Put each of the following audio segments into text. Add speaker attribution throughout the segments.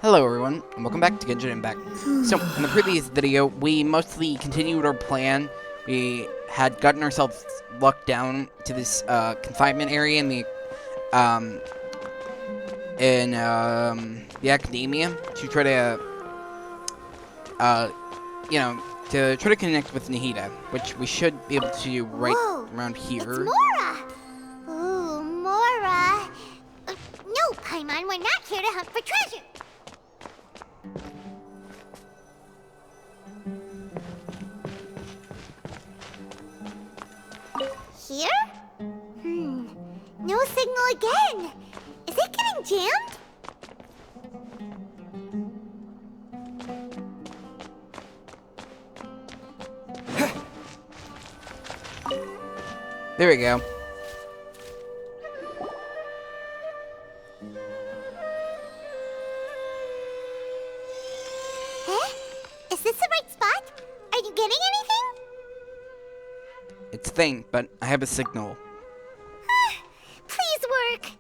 Speaker 1: Hello everyone, and welcome back to Genshin Impact. So, in the previous video, we mostly continued our plan. We had gotten ourselves locked down to this confinement area in the academia to try to, to try to connect with Nahida, which we should be able to do right around here.
Speaker 2: It's Mora! Ooh, Mora! No, Paimon, we're not here to hunt for treasure! Here? No signal again! Is it getting jammed?
Speaker 1: There we go.
Speaker 2: Is this the right spot? Are you getting anything?
Speaker 1: It's faint, but I have a signal.
Speaker 2: Please work!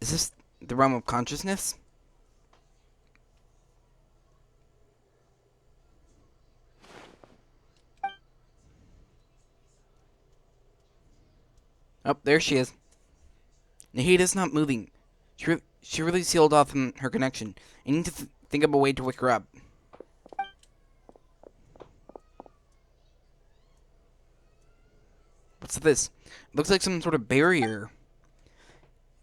Speaker 1: Is this the realm of consciousness? Oh, there she is. Nahida's not moving. She really sealed off her connection. I need to think of a way to wake her up. What's this? It looks like some sort of barrier.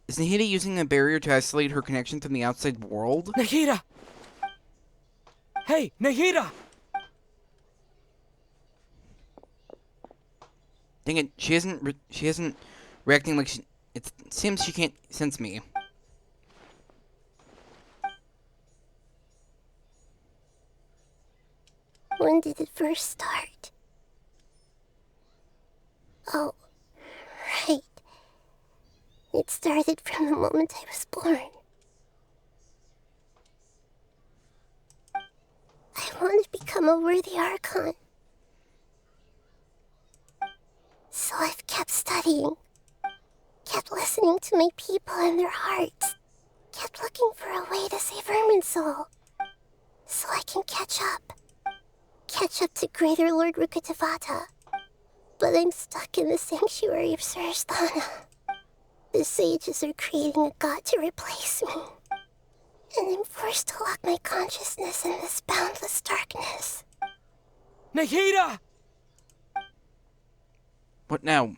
Speaker 1: Is Nahida using a barrier to isolate her connection from the outside world?
Speaker 3: Nahida! Hey, Nahida!
Speaker 1: Dang it, she isn't reacting like it seems she can't sense me.
Speaker 2: When did it first start? Oh, right. It started from the moment I was born. I wanted to become a worthy Archon. So I've kept studying, kept listening to my people and their hearts, kept looking for a way to save Irminsul, so I can catch up to Greater Lord Rukkhadevata. But I'm stuck in the sanctuary of Sarasthana. The sages are creating a god to replace me, and I'm forced to lock my consciousness in this boundless darkness.
Speaker 3: Nahida!
Speaker 1: What now?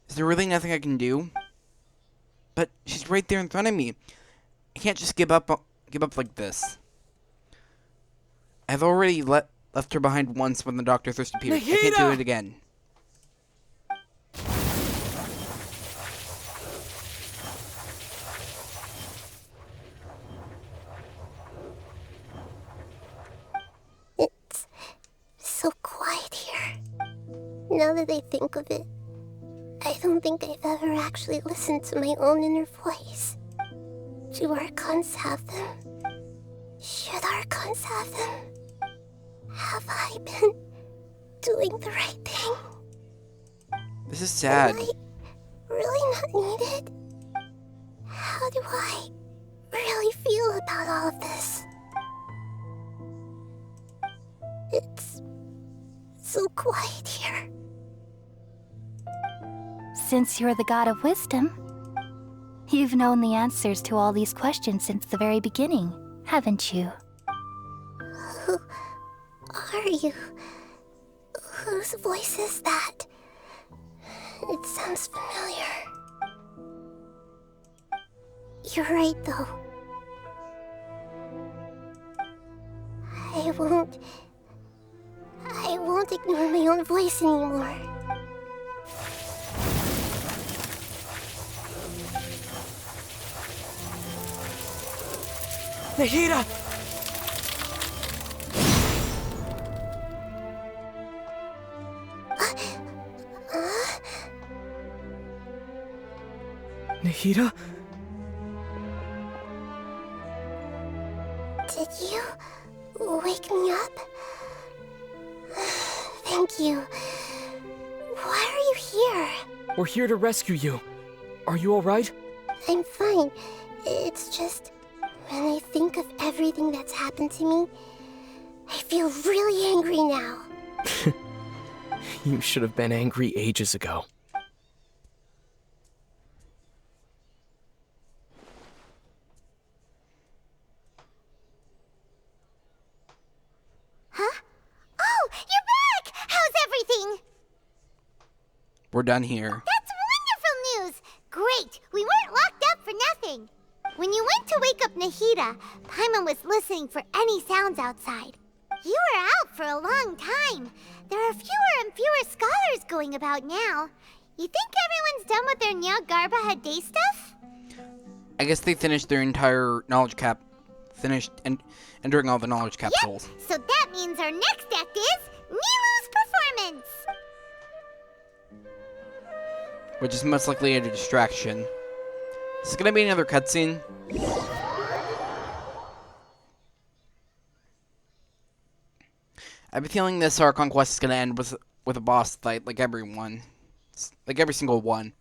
Speaker 1: Is there really nothing I can do? But she's right there in front of me. I can't just give up like this. I've already left her behind once when the doctor first appeared.
Speaker 3: Nahida!
Speaker 1: I can't do it again.
Speaker 2: It's so quiet here. Now that I think of it, I don't think I've ever actually listened to my own inner voice. Do Archons have them? Should Archons have them? Have I been doing the right thing?
Speaker 1: This is sad.
Speaker 2: Am I really not needed? How do I really feel about all of this? It's so quiet here.
Speaker 4: Since you're the god of wisdom, you've known the answers to all these questions since the very beginning, haven't you?
Speaker 2: Who are you? Whose voice is that? It sounds familiar. You're right, though. I won't ignore my own voice anymore.
Speaker 3: Nahida! Nahida?
Speaker 2: Did you wake me up? Thank you. Why are you here?
Speaker 3: We're here to rescue you. Are you alright?
Speaker 2: I'm fine. It's just, when I think of everything that's happened to me, I feel really angry now.
Speaker 3: You should have been angry ages ago.
Speaker 2: Huh? Oh, you're back! How's everything?
Speaker 1: We're done here.
Speaker 2: That's wonderful news! Great! We weren't locked up for nothing. When you went to wake up Nahida, Paimon was listening for any sounds outside. You were out for a long time. There are fewer and fewer scholars going about now. You think everyone's done with their Nya Garba Hade stuff?
Speaker 1: I guess they finished their entire knowledge cap. Finished entering all the knowledge capsules.
Speaker 2: Yep, so that means our next act is Nilu's performance.
Speaker 1: Which is most likely a distraction. Is it gonna be another cutscene? I have a feeling this Archon quest is gonna end with a boss fight, like every single one.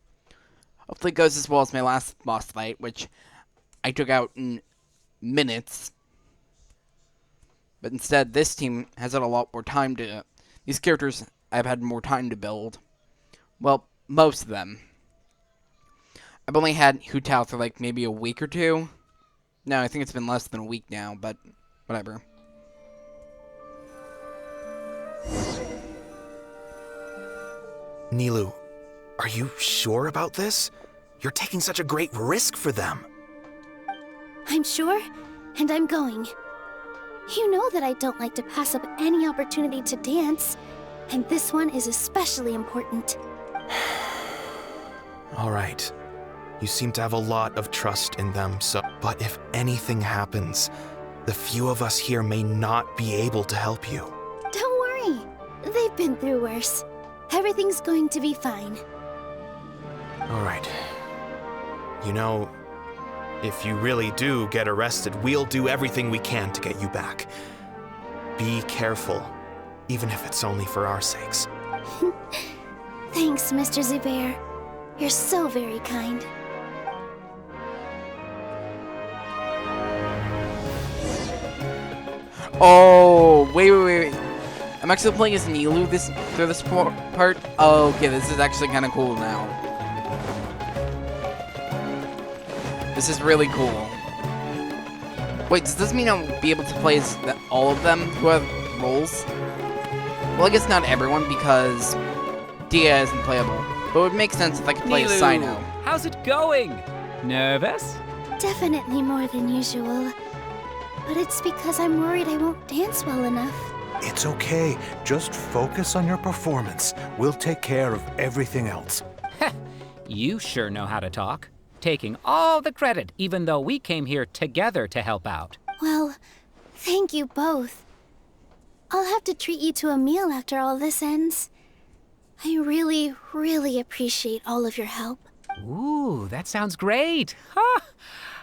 Speaker 1: Hopefully it goes as well as my last boss fight, which I took out in minutes. But instead, this team has had a lot more time to... These characters I've had more time to build. Well, most of them. I've only had Hu Tao for like maybe a week or two. No, I think it's been less than a week now, but whatever.
Speaker 5: Nilu, are you sure about this? You're taking such a great risk for them.
Speaker 4: I'm sure, and I'm going. You know that I don't like to pass up any opportunity to dance, and this one is especially important.
Speaker 5: All right. You seem to have a lot of trust in them, so... But if anything happens, the few of us here may not be able to help you.
Speaker 4: Don't worry. They've been through worse. Everything's going to be fine.
Speaker 5: All right. You know, if you really do get arrested, we'll do everything we can to get you back. Be careful, even if it's only for our sakes.
Speaker 4: Thanks, Mr. Zubair. You're so very kind.
Speaker 1: Oh, wait. I'm actually playing as Nilu through this part. Oh, okay, this is actually kind of cool now. This is really cool. Wait, does this mean I'll be able to play as all of them who have roles? Well, I guess not everyone, because Dia isn't playable. But it would make sense if I could play as Sino.
Speaker 3: How's it going? Nervous?
Speaker 4: Definitely more than usual. But it's because I'm worried I won't dance well enough.
Speaker 6: It's okay. Just focus on your performance. We'll take care of everything else.
Speaker 7: You sure know how to talk. Taking all the credit, even though we came here together to help out.
Speaker 4: Well, thank you both. I'll have to treat you to a meal after all this ends. I really, really appreciate all of your help.
Speaker 7: Ooh, that sounds great. Ha!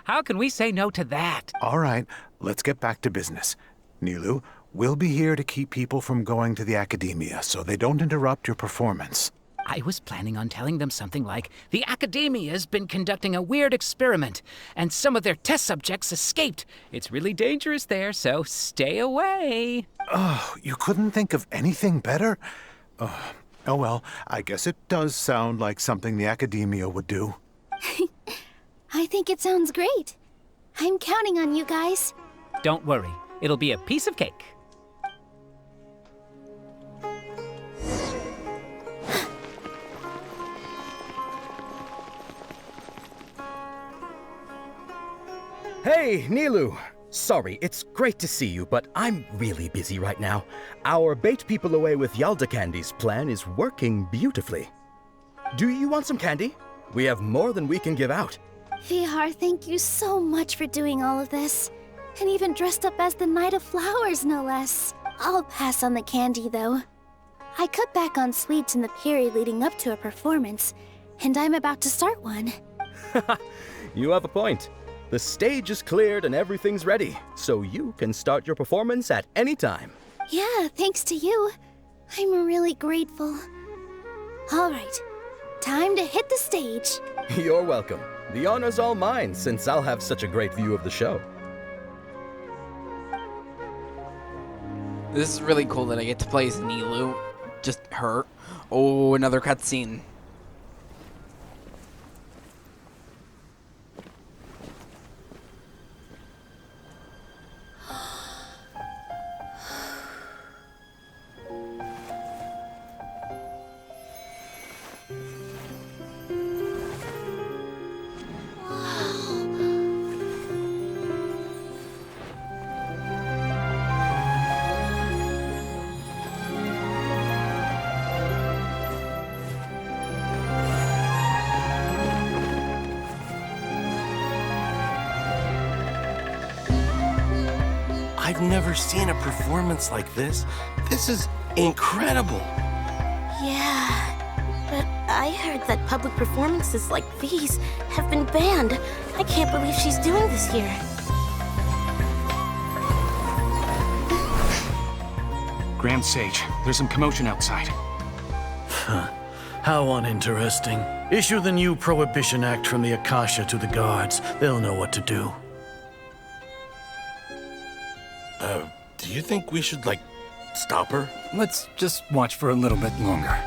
Speaker 7: How can we say no to that?
Speaker 6: All right, let's get back to business. Nilu, we'll be here to keep people from going to the academia so they don't interrupt your performance.
Speaker 7: I was planning on telling them something like, the Academia's been conducting a weird experiment, and some of their test subjects escaped. It's really dangerous there, so stay away.
Speaker 6: Oh, you couldn't think of anything better? Oh well, I guess it does sound like something the academia would do.
Speaker 4: I think it sounds great. I'm counting on you guys.
Speaker 7: Don't worry, it'll be a piece of cake.
Speaker 8: Hey, Nilu! Sorry, it's great to see you, but I'm really busy right now. Our Bait People Away with Yalda Candies plan is working beautifully. Do you want some candy? We have more than we can give out.
Speaker 4: Vihar, thank you so much for doing all of this. And even dressed up as the Knight of Flowers, no less. I'll pass on the candy, though. I cut back on sweets in the period leading up to a performance, and I'm about to start one.
Speaker 8: You have a point. The stage is cleared and everything's ready, so you can start your performance at any time.
Speaker 4: Yeah, thanks to you. I'm really grateful. All right, time to hit the stage.
Speaker 8: You're welcome. The honor's all mine, since I'll have such a great view of the show.
Speaker 1: This is really cool that I get to play as Nilu. Just her. Oh, another cutscene.
Speaker 9: I've never seen a performance like this. This is incredible.
Speaker 2: Yeah, but I heard that public performances like these have been banned. I can't believe she's doing this here.
Speaker 10: Grand Sage, there's some commotion outside.
Speaker 11: How uninteresting. Issue the new Prohibition Act from the Akasha to the guards. They'll know what to do.
Speaker 9: Do you think we should, like, stop her?
Speaker 10: Let's just watch for a little bit longer.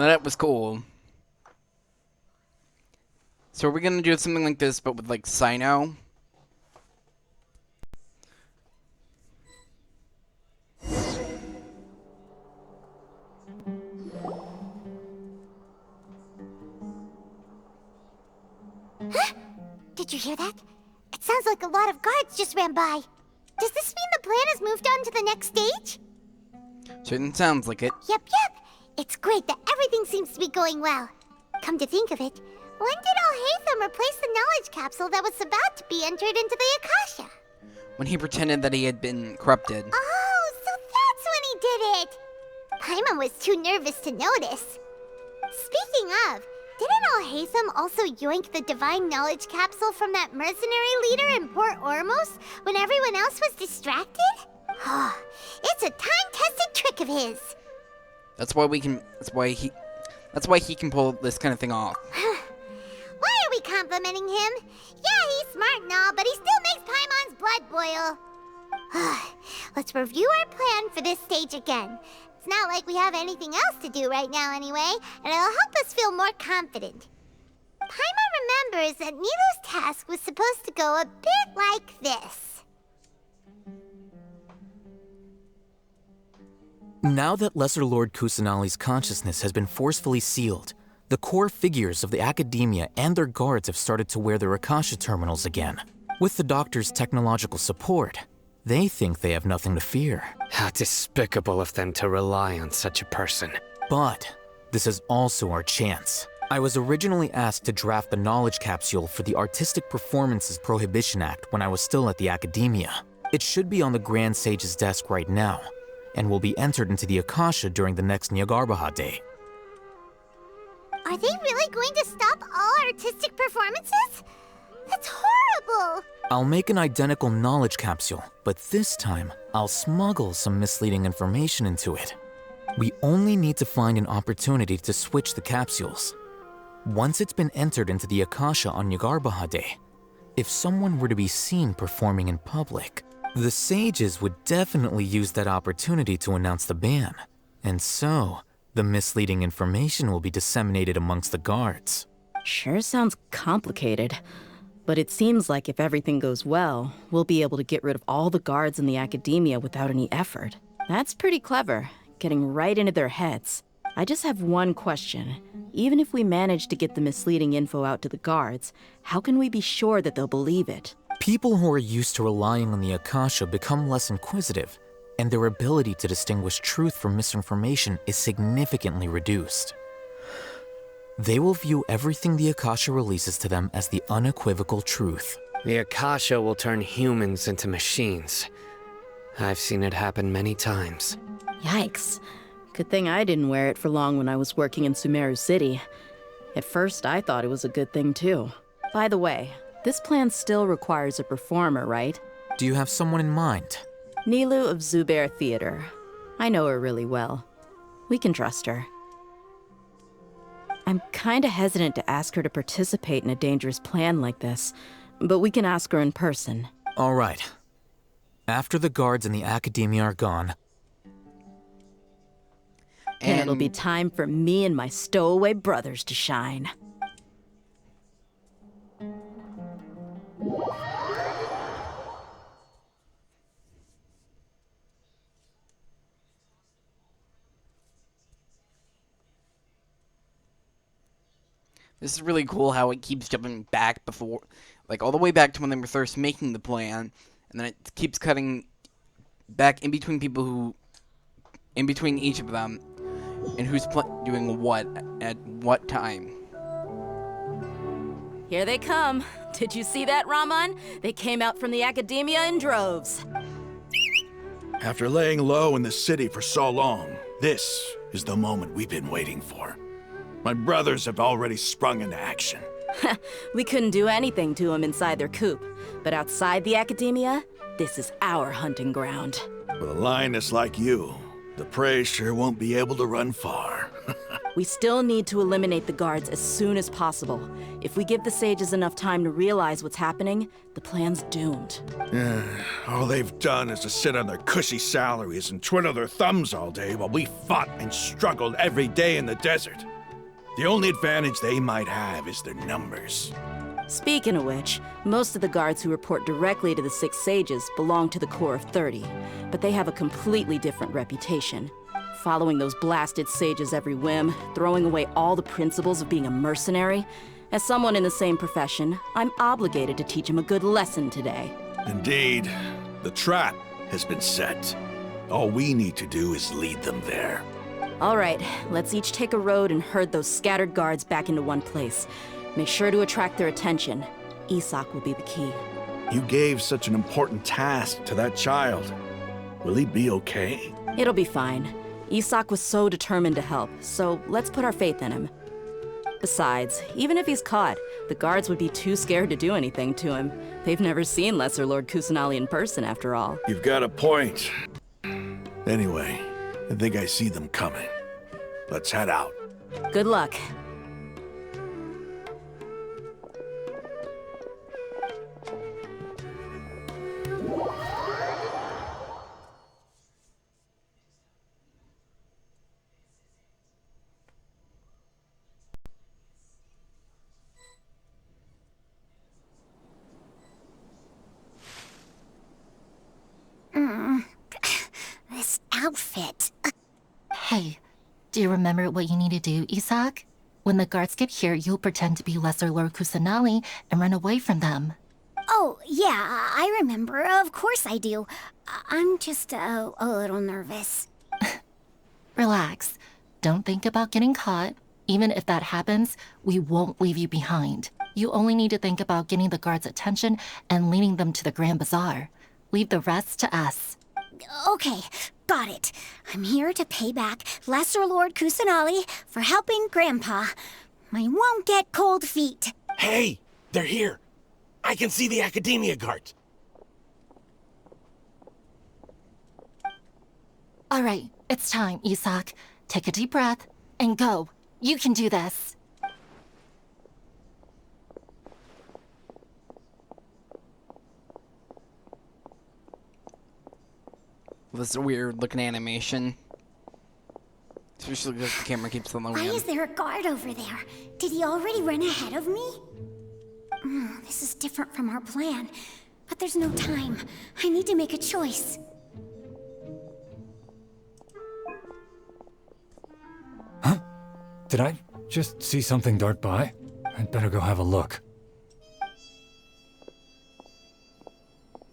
Speaker 1: And that was cool. So are we gonna do something like this, but with like Sino?
Speaker 2: Huh? Did you hear that? It sounds like a lot of guards just ran by. Does this mean the plan has moved on to the next stage?
Speaker 1: Certainly sounds like it.
Speaker 2: Yep. It's great that everything seems to be going well. Come to think of it, when did Alhaitham replace the knowledge capsule that was about to be entered into the Akasha?
Speaker 1: When he pretended that he had been corrupted.
Speaker 2: Oh, so that's when he did it! Paimon was too nervous to notice. Speaking of, didn't Alhaitham also yoink the divine knowledge capsule from that mercenary leader in Port Ormos when everyone else was distracted? Oh, it's a time-tested trick of his.
Speaker 1: That's why he can pull this kind of thing off.
Speaker 2: Why are we complimenting him? Yeah, he's smart and all, but he still makes Paimon's blood boil. Let's review our plan for this stage again. It's not like we have anything else to do right now anyway, and it'll help us feel more confident. Paimon remembers that Nilu's task was supposed to go a bit like this.
Speaker 3: Now that Lesser Lord Kusanali's consciousness has been forcefully sealed, the core figures of the academia and their guards have started to wear their Akasha terminals again. With the doctor's technological support, they think they have nothing to fear.
Speaker 12: How despicable of them to rely on such a person.
Speaker 3: But this is also our chance. I was originally asked to draft the knowledge capsule for the Artistic Performances Prohibition Act when I was still at the academia. It should be on the Grand Sage's desk right now, and will be entered into the Akasha during the next Nyargarbaha Day.
Speaker 2: Are they really going to stop all artistic performances? That's horrible!
Speaker 3: I'll make an identical knowledge capsule, but this time, I'll smuggle some misleading information into it. We only need to find an opportunity to switch the capsules. Once it's been entered into the Akasha on Nyargarbaha Day, if someone were to be seen performing in public, the sages would definitely use that opportunity to announce the ban, and so the misleading information will be disseminated amongst the guards.
Speaker 13: Sure sounds complicated. But it seems like if everything goes well, we'll be able to get rid of all the guards in the academia without any effort. That's pretty clever, getting right into their heads. I just have one question. Even if we manage to get the misleading info out to the guards, how can we be sure that they'll believe it?
Speaker 3: People who are used to relying on the Akasha become less inquisitive, and their ability to distinguish truth from misinformation is significantly reduced. They will view everything the Akasha releases to them as the unequivocal truth.
Speaker 12: The Akasha will turn humans into machines. I've seen it happen many times.
Speaker 13: Yikes. Good thing I didn't wear it for long when I was working in Sumeru City. At first, I thought it was a good thing too. By the way, this plan still requires a performer, right?
Speaker 3: Do you have someone in mind?
Speaker 13: Nilu of Zubair Theater. I know her really well. We can trust her. I'm kinda hesitant to ask her to participate in a dangerous plan like this, but we can ask her in person.
Speaker 3: All right. After the guards and the academia are gone,
Speaker 13: and it'll be time for me and my stowaway brothers to shine.
Speaker 1: This is really cool how it keeps jumping back before, like all the way back to when they were first making the plan, and then it keeps cutting back in between people who, in between each of them, and who's doing what at what time.
Speaker 13: Here they come. Did you see that, Raman? They came out from the academia in droves.
Speaker 14: After laying low in the city for so long, this is the moment we've been waiting for. My brothers have already sprung into action.
Speaker 13: We couldn't do anything to them inside their coop, but outside the academia, this is our hunting ground.
Speaker 14: With a lioness like you, the prey sure won't be able to run far.
Speaker 13: We still need to eliminate the guards as soon as possible. If we give the sages enough time to realize what's happening, the plan's doomed.
Speaker 14: All they've done is to sit on their cushy salaries and twiddle their thumbs all day while we fought and struggled every day in the desert. The only advantage they might have is their numbers.
Speaker 13: Speaking of which, most of the guards who report directly to the Six Sages belong to the Corps of 30, but they have a completely different reputation. Following those blasted sages every whim, throwing away all the principles of being a mercenary. As someone in the same profession, I'm obligated to teach them a good lesson today.
Speaker 14: Indeed, the trap has been set. All we need to do is lead them there.
Speaker 13: All right, let's each take a road and herd those scattered guards back into one place. Make sure to attract their attention. Isak will be the key.
Speaker 14: You gave such an important task to that child. Will he be okay?
Speaker 13: It'll be fine. Isak was so determined to help, so let's put our faith in him. Besides, even if he's caught, the guards would be too scared to do anything to him. They've never seen Lesser Lord Kusanali in person, after all.
Speaker 14: You've got a point. Anyway, I think I see them coming. Let's head out.
Speaker 13: Good luck.
Speaker 2: This outfit.
Speaker 15: Hey, do you remember what you need to do, Isak? When the guards get here, you'll pretend to be Lesser Lord Kusanali and run away from them.
Speaker 2: Oh, yeah, I remember. Of course I do. I'm just a little nervous.
Speaker 15: Relax. Don't think about getting caught. Even if that happens, we won't leave you behind. You only need to think about getting the guards' attention and leading them to the Grand Bazaar. Leave the rest to us.
Speaker 2: Okay, got it. I'm here to pay back Lesser Lord Kusanali for helping Grandpa. I won't get cold feet.
Speaker 9: Hey, they're here. I can see the Academia guards.
Speaker 15: All right, it's time, Isak. Take a deep breath and go. You can do this.
Speaker 1: This weird looking animation. Especially because the camera keeps on
Speaker 16: Why
Speaker 1: loading.
Speaker 16: is there a guard over there? Did he already run ahead of me? This is different from our plan. But there's no time. I need to make a choice.
Speaker 17: Huh? Did I just see something dart by? I'd better go have a look.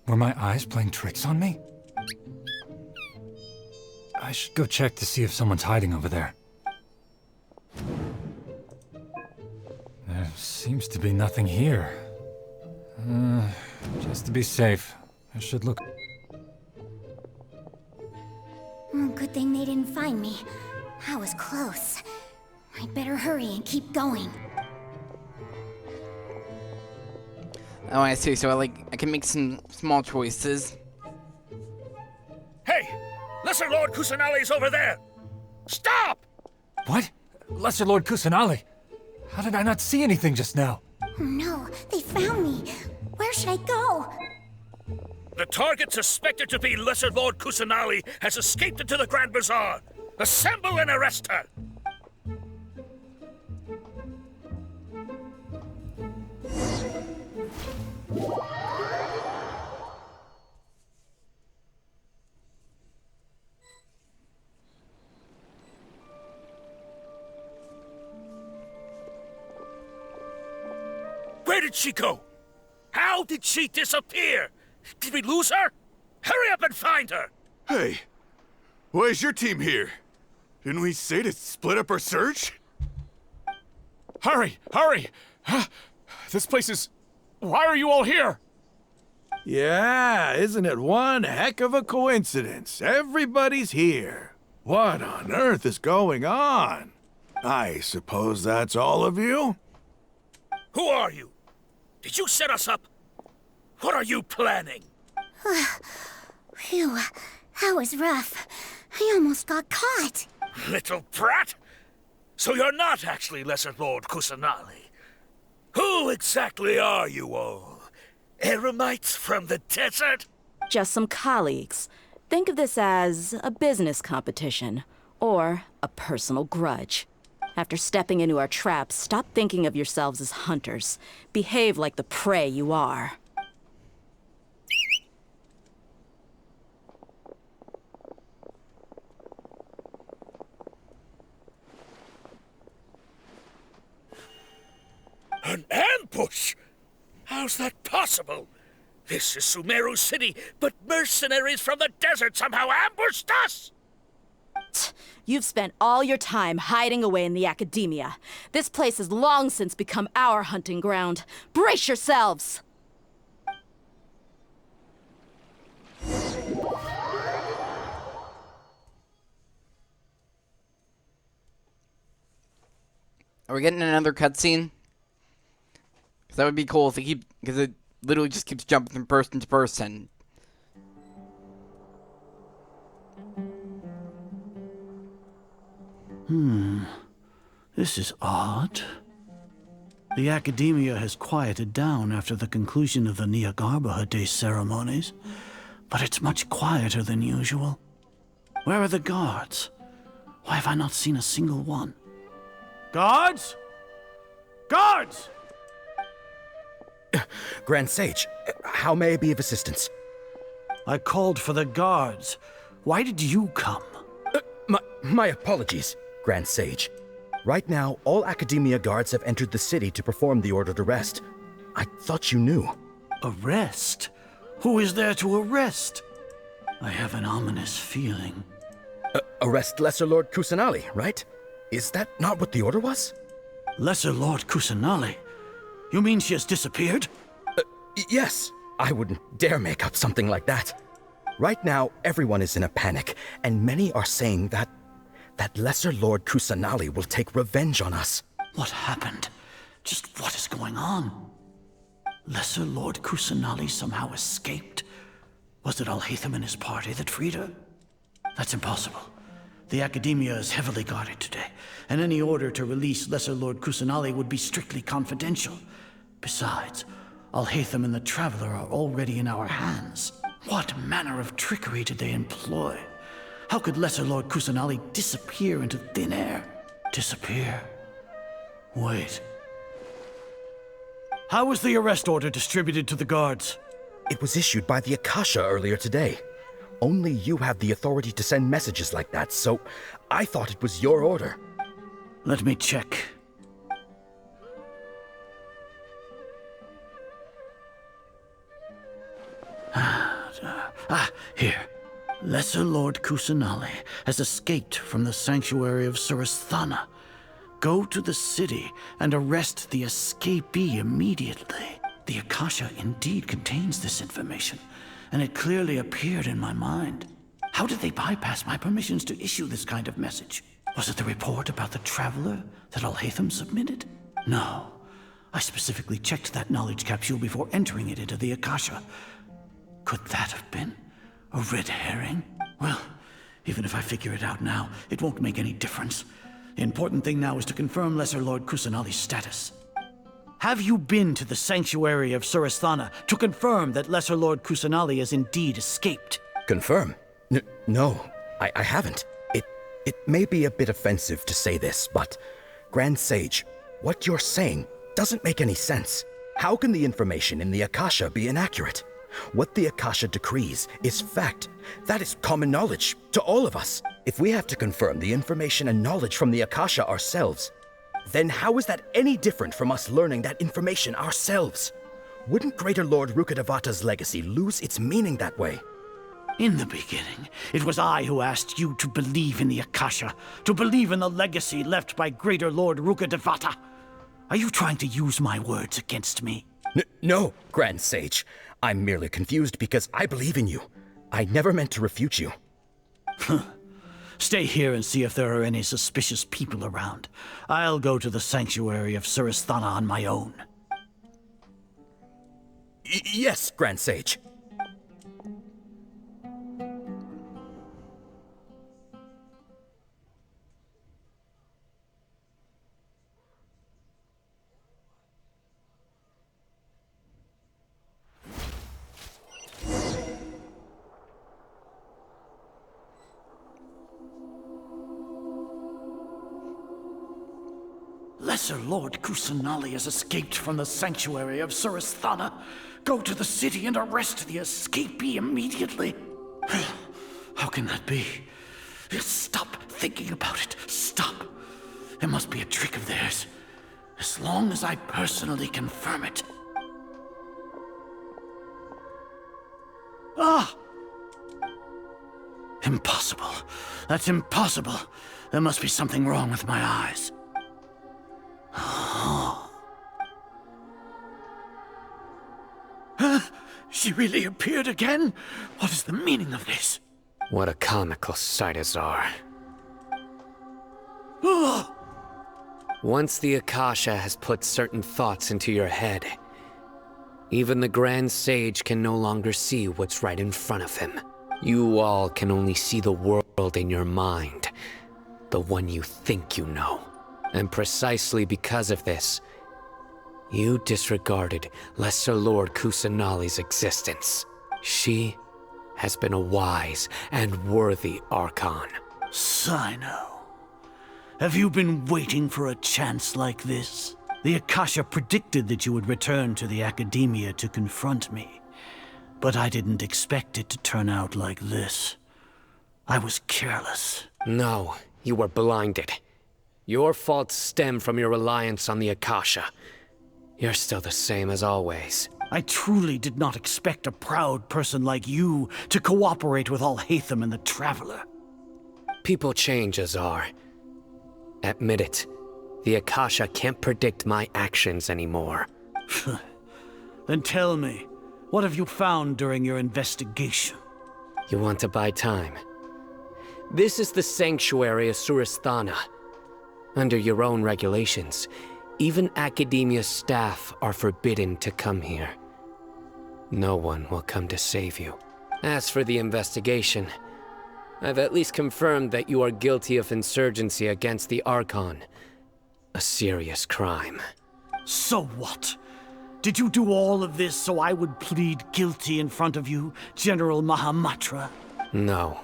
Speaker 17: Were my eyes playing tricks on me? I should go check to see if someone's hiding over there. There seems to be nothing here. Just to be safe, I should look.
Speaker 16: Good thing they didn't find me. I was close. I'd better hurry and keep going.
Speaker 1: Oh, I see. So I can make some small choices.
Speaker 18: Hey! Lesser Lord Kusanali's over there! Stop!
Speaker 17: What? Lesser Lord Kusanali? How did I not see anything just now?
Speaker 16: Oh no, they found me. Where should I go?
Speaker 18: The target suspected to be Lesser Lord Kusanali has escaped into the Grand Bazaar. Assemble and arrest her! Where did she go? How did she disappear? Did we lose her? Hurry up and find her!
Speaker 19: Hey, why is your team here? Didn't we say to split up our search?
Speaker 10: Hurry! Hurry! This place is... Why are you all here?
Speaker 14: Yeah, isn't it one heck of a coincidence? Everybody's here. What on earth is going on? I suppose that's all of you?
Speaker 18: Who are you? Did you set us up? What are you planning?
Speaker 16: Phew, that was rough. I almost got caught.
Speaker 18: Little brat! So you're not actually Lesser Lord Kusanali. Who exactly are you all? Eremites from the desert?
Speaker 13: Just some colleagues. Think of this as a business competition, or a personal grudge. After stepping into our traps, stop thinking of yourselves as hunters. Behave like the prey you are.
Speaker 18: An ambush? How's that possible? This is Sumeru City, but mercenaries from the desert somehow ambushed us!
Speaker 13: You've spent all your time hiding away in the academia. This place has long since become our hunting ground. Brace yourselves!
Speaker 1: Are we getting another cutscene? Because that would be cool if because it literally just keeps jumping from person to person.
Speaker 11: This is odd. The academia has quieted down after the conclusion of the Niagarbha Day ceremonies, but it's much quieter than usual. Where are the guards? Why have I not seen a single one? Guards? Guards!
Speaker 8: Grand Sage, how may I be of assistance?
Speaker 11: I called for the guards. Why did you come?
Speaker 8: My apologies, Grand Sage. Right now, all Academia guards have entered the city to perform the ordered arrest. I thought you knew.
Speaker 11: Arrest? Who is there to arrest? I have an ominous feeling.
Speaker 8: Arrest Lesser Lord Kusanali, right? Is that not what the order was?
Speaker 11: Lesser Lord Kusanali? You mean she has disappeared?
Speaker 8: Yes. I wouldn't dare make up something like that. Right now, everyone is in a panic, and many are saying that Lesser Lord Kusanali will take revenge on us.
Speaker 11: What happened? Just what is going on? Lesser Lord Kusanali somehow escaped? Was it Alhaitham and his party that freed her? That's impossible. The Academia is heavily guarded today, and any order to release Lesser Lord Kusanali would be strictly confidential. Besides, Alhaitham and the Traveler are already in our hands. What manner of trickery did they employ? How could Lesser Lord Kusanali disappear into thin air? Disappear? Wait. How was the arrest order distributed to the guards?
Speaker 8: It was issued by the Akasha earlier today. Only you have the authority to send messages like that, so I thought it was your order.
Speaker 11: Let me check. Here. Lesser Lord Kusanali has escaped from the sanctuary of Surasthana. Go to the city and arrest the escapee immediately. The Akasha indeed contains this information, and it clearly appeared in my mind. How did they bypass my permissions to issue this kind of message? Was it the report about the traveler that Alhaitham submitted? No. I specifically checked that knowledge capsule before entering it into the Akasha. Could that have been a red herring? Well, even if I figure it out now, it won't make any difference. The important thing now is to confirm Lesser Lord Kusanali's status. Have you been to the sanctuary of Surasthana to confirm that Lesser Lord Kusanali has indeed escaped?
Speaker 8: Confirm? No, I haven't. It may be a bit offensive to say this, but Grand Sage, what you're saying doesn't make any sense. How can the information in the Akasha be inaccurate? What the Akasha decrees is fact. That is common knowledge to all of us. If we have to confirm the information and knowledge from the Akasha ourselves, then how is that any different from us learning that information ourselves? Wouldn't Greater Lord Rukkhadevata's legacy lose its meaning that way?
Speaker 11: In the beginning, it was I who asked you to believe in the Akasha, to believe in the legacy left by Greater Lord Rukkhadevata. Are you trying to use my words against me?
Speaker 8: No, Grand Sage. I'm merely confused because I believe in you. I never meant to refute you.
Speaker 11: Stay here and see if there are any suspicious people around. I'll go to the sanctuary of Surasthana on my own.
Speaker 8: Yes, Grand Sage.
Speaker 11: Lesser Lord Kusanali has escaped from the sanctuary of Surasthana. Go to the city and arrest the escapee immediately. How can that be? Stop thinking about it. Stop. It must be a trick of theirs. As long as I personally confirm it. Ah! Impossible. That's impossible. There must be something wrong with my eyes. She really appeared again? What is the meaning of this?
Speaker 12: What a comical sight, Azar. Once the Akasha has put certain thoughts into your head, even the Grand Sage can no longer see what's right in front of him. You all can only see the world in your mind, the one you think you know. And precisely because of this, you disregarded Lesser Lord Kusanali's existence. She has been a wise and worthy Archon.
Speaker 11: Sino, have you been waiting for a chance like this? The Akasha predicted that you would return to the Academia to confront me, but I didn't expect it to turn out like this. I was careless.
Speaker 12: No, you were blinded. Your faults stem from your reliance on the Akasha. You're still the same as always.
Speaker 11: I truly did not expect a proud person like you to cooperate with Alhaitham and the Traveler.
Speaker 12: People change, Azar. Admit it. The Akasha can't predict my actions anymore.
Speaker 11: Then tell me, what have you found during your investigation?
Speaker 12: You want to buy time? This is the sanctuary of Surasthana. Under your own regulations, even Academia staff are forbidden to come here. No one will come to save you. As for the investigation, I've at least confirmed that you are guilty of insurgency against the Archon. A serious crime.
Speaker 11: So what? Did you do all of this so I would plead guilty in front of you, General Mahamatra?
Speaker 12: No.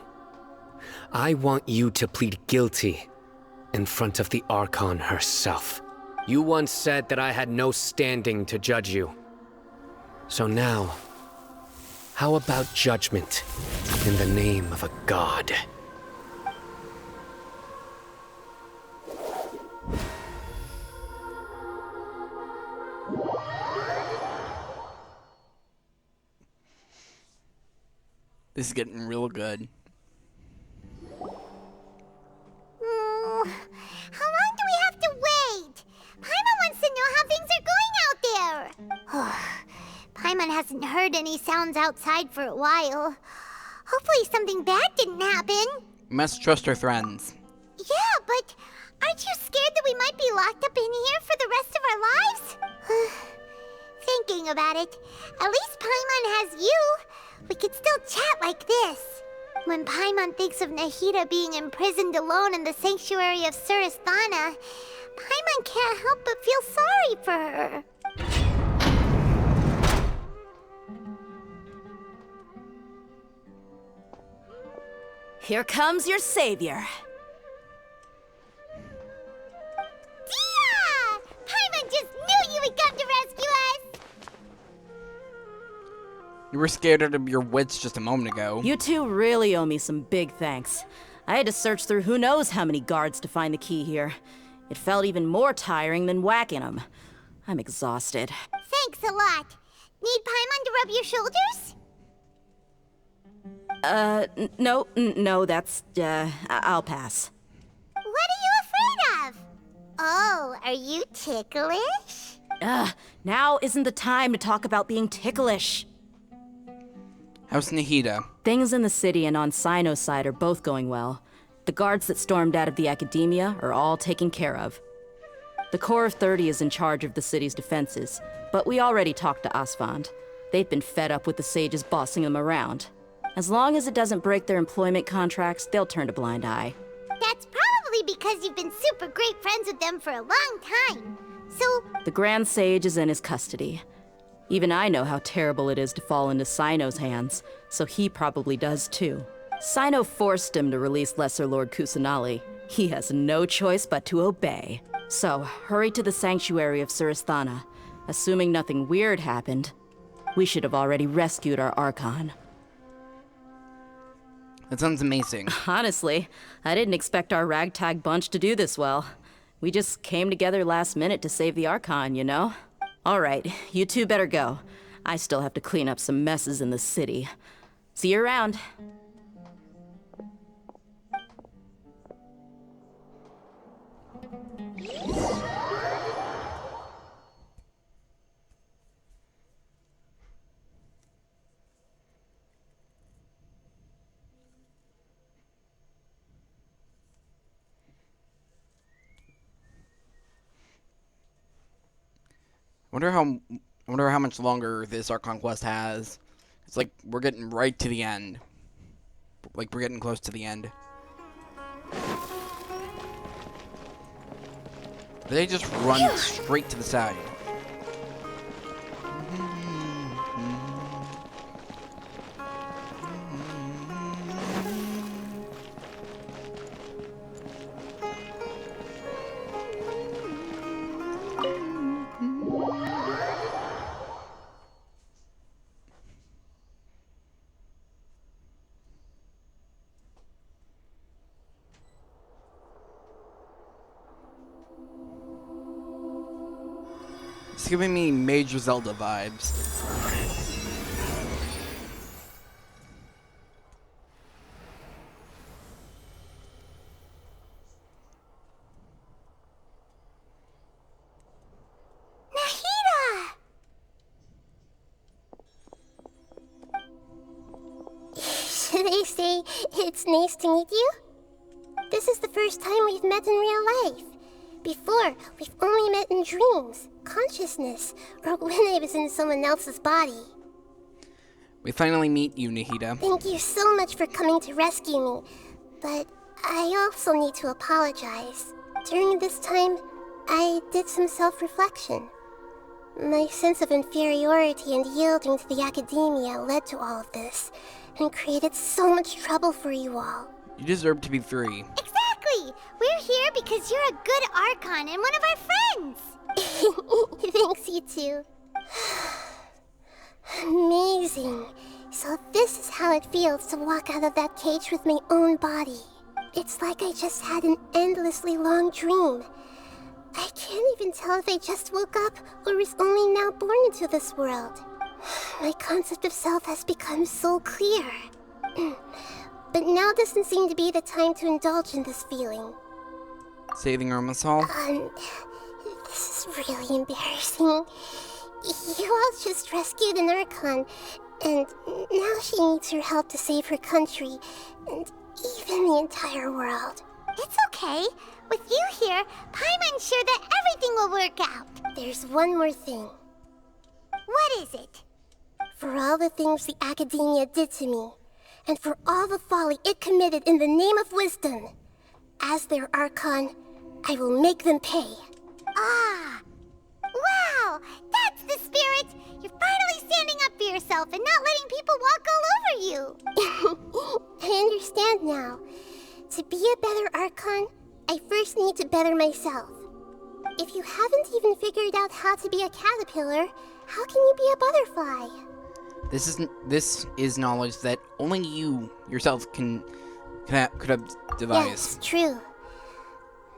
Speaker 12: I want you to plead guilty in front of the Archon herself. You once said that I had no standing to judge you. So now, how about judgment in the name of a god?
Speaker 1: This is getting real good.
Speaker 16: How long do we have to wait? Paimon wants to know how things are going out there. Paimon hasn't heard any sounds outside for a while. Hopefully something bad didn't happen.
Speaker 1: We must trust our friends.
Speaker 16: Yeah, but aren't you scared that we might be locked up in here for the rest of our lives? Thinking about it, at least Paimon has you. We could still chat like this. When Paimon thinks of Nahida being imprisoned alone in the sanctuary of Surasthana, Paimon can't help but feel sorry for her.
Speaker 13: Here comes your savior.
Speaker 16: Dia! Paimon just knew you would come to rescue us!
Speaker 1: You were scared out of your wits just a moment ago.
Speaker 13: You two really owe me some big thanks. I had to search through who knows how many guards to find the key here. It felt even more tiring than whacking them. I'm exhausted.
Speaker 16: Thanks a lot. Need Paimon to rub your shoulders?
Speaker 13: No, that's, I'll pass.
Speaker 16: What are you afraid of? Oh, are you ticklish?
Speaker 13: Now isn't the time to talk about being ticklish.
Speaker 1: How's Nahida?
Speaker 13: Things in the city and on Sino's side are both going well. The guards that stormed out of the academia are all taken care of. The Corps of 30 is in charge of the city's defenses, but we already talked to Asfand. They've been fed up with the sages bossing them around. As long as it doesn't break their employment contracts, they'll turn a blind eye.
Speaker 16: That's probably because you've been super great friends with them for a long time. So...
Speaker 13: The Grand Sage is in his custody. Even I know how terrible it is to fall into Sino's hands, so he probably does too. Sino forced him to release Lesser Lord Kusanali. He has no choice but to obey. So, hurry to the sanctuary of Surasthana. Assuming nothing weird happened, we should have already rescued our Archon.
Speaker 1: That sounds amazing.
Speaker 13: Honestly, I didn't expect our ragtag bunch to do this well. We just came together last minute to save the Archon, you know? Alright, you two better go. I still have to clean up some messes in the city. See you around.
Speaker 1: I wonder how much longer this Archon quest has. It's like we're getting right to the end. Like we're getting close to the end. They just run straight to the side. It's giving me major Zelda vibes.
Speaker 16: Nahida! Should I say it's nice to meet you? This is the first time we've met in real life. Before, we've only met in dreams, consciousness, or when I was in someone else's body.
Speaker 1: We finally meet you, Nahida.
Speaker 16: Thank you so much for coming to rescue me, but I also need to apologize. During this time, I did some self-reflection. My sense of inferiority and yielding to the academia led to all of this, and created so much trouble for you all.
Speaker 1: You deserve to be free.
Speaker 16: Exactly! We're here because you're a good Archon and one of our friends! Thanks, you two. Amazing. So this is how it feels to walk out of that cage with my own body. It's like I just had an endlessly long dream. I can't even tell if I just woke up or was only now born into this world. My concept of self has become so clear. But now doesn't seem to be the time to indulge in this feeling.
Speaker 1: Saving Irmisol?
Speaker 16: This is really embarrassing. You all just rescued an Archon, and now she needs your help to save her country, and even the entire world. It's okay. With you here, Paimon's sure that everything will work out. There's one more thing. What is it? For all the things the Academia did to me, and for all the folly it committed in the name of wisdom, as their Archon, I will make them pay. Ah! Wow! That's the spirit! You're finally standing up for yourself and not letting people walk all over you! I understand now. To be a better Archon, I first need to better myself. If you haven't even figured out how to be a caterpillar, how can you be a butterfly?
Speaker 1: This is knowledge that only you yourself could have devised.
Speaker 16: Yes, true.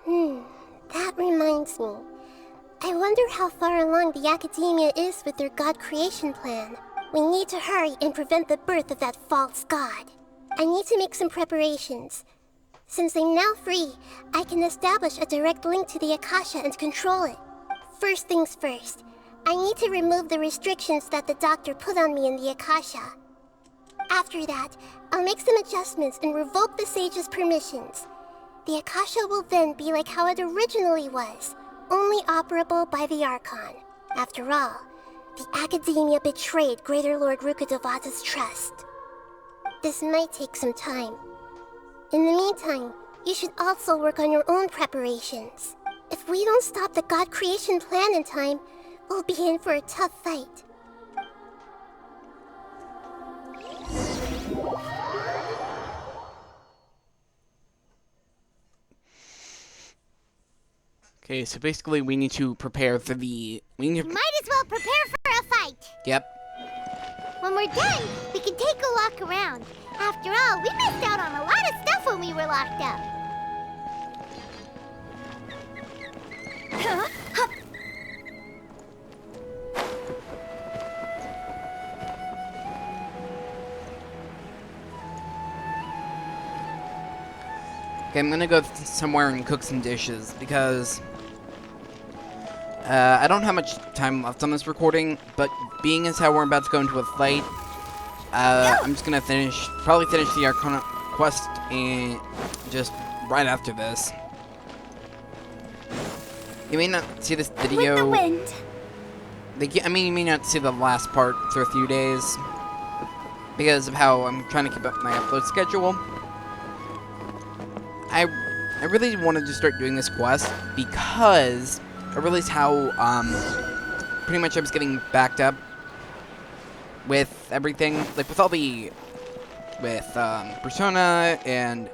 Speaker 16: That reminds me. I wonder how far along the Academia is with their god creation plan. We need to hurry and prevent the birth of that false god. I need to make some preparations. Since I'm now free, I can establish a direct link to the Akasha and control it. First things first, I need to remove the restrictions that the doctor put on me in the Akasha. After that, I'll make some adjustments and revoke the sage's permissions. The Akasha will then be like how it originally was, only operable by the Archon. After all, the Academia betrayed Greater Lord Rukkhadevata's trust. This might take some time. In the meantime, you should also work on your own preparations. If we don't stop the god creation plan in time, we'll be in for a tough fight.
Speaker 1: Okay, so basically we need to prepare for the...
Speaker 16: Might as well prepare for a fight!
Speaker 1: Yep.
Speaker 16: When we're done, we can take a walk around. After all, we missed out on a lot of stuff when we were locked up.
Speaker 1: Okay, I'm gonna go somewhere and cook some dishes, because I don't have much time left on this recording, but being as how we're about to go into a fight, I'm just gonna probably finish the Arcana quest and just right after this. You may not see this video.
Speaker 4: With the wind.
Speaker 1: I mean, you may not see the last part for a few days because of how I'm trying to keep up my upload schedule. I really wanted to start doing this quest because I realized how pretty much I was getting backed up with everything, like with all the Persona and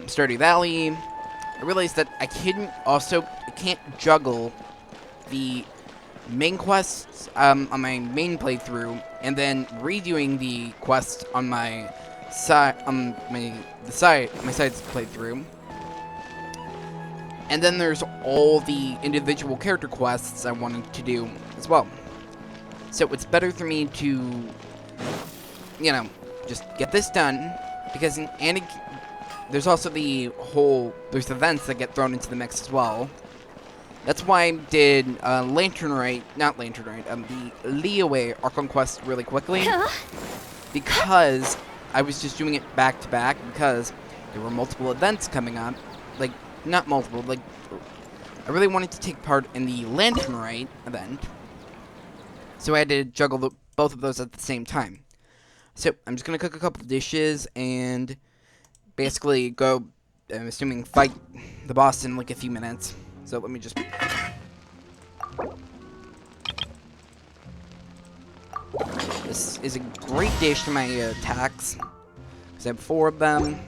Speaker 1: Stardew Valley. I realized that I can't juggle the main quests on my main playthrough and then redoing the quests on my side's playthrough. And then there's all the individual character quests I wanted to do as well. So it's better for me to, you know, just get this done, because there's also there's events that get thrown into the mix as well. That's why I did the Liyue Archon quest really quickly, because I was just doing it back to back, because there were multiple events coming up. Like, not multiple, like, I really wanted to take part in the Lantern Rite event, so I had to juggle both of those at the same time. So, I'm just gonna cook a couple dishes and basically go, I'm assuming, fight the boss in like a few minutes. So, let me just... This is a great dish for my attacks, because I have 4 of them.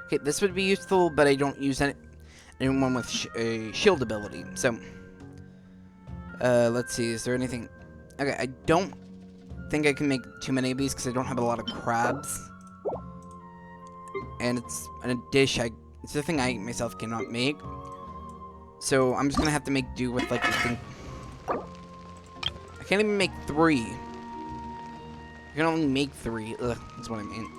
Speaker 1: Okay, this would be useful, but I don't use anyone with a shield ability. So, let's see. Is there anything? Okay, I don't think I can make too many of these because I don't have a lot of crabs. And it's in a dish. It's a thing I myself cannot make. So I'm just gonna have to make do with like the thing. I can't even make 3. I can only make 3. Ugh, that's what I mean.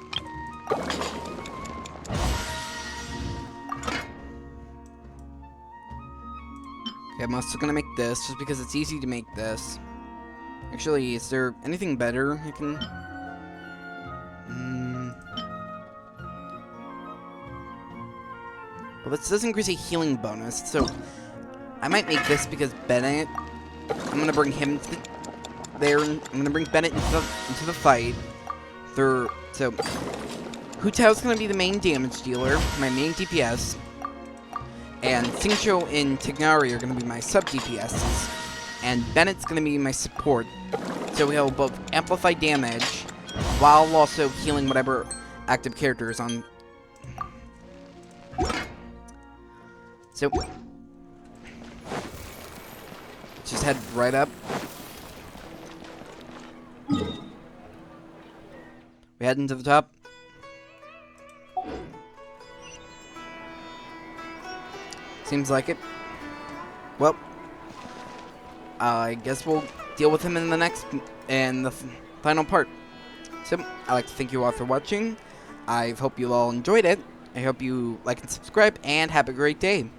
Speaker 1: Okay, I'm also gonna make this just because it's easy to make this. Actually, is there anything better I can? Well, this does increase a healing bonus, so I might make this because Bennett. I'm gonna bring him to there. I'm gonna bring Bennett into the fight. So Hu Tao's gonna be the main damage dealer, my main DPS, and Xingqiu and Tignari are gonna be my sub DPSs, and Bennett's gonna be my support. So he'll both amplify damage while also healing whatever active character is on. So, just head right up. We head into the top. Seems like it. Well, I guess we'll deal with him in the final part. So, I'd like to thank you all for watching. I hope you all enjoyed it. I hope you like and subscribe, and have a great day.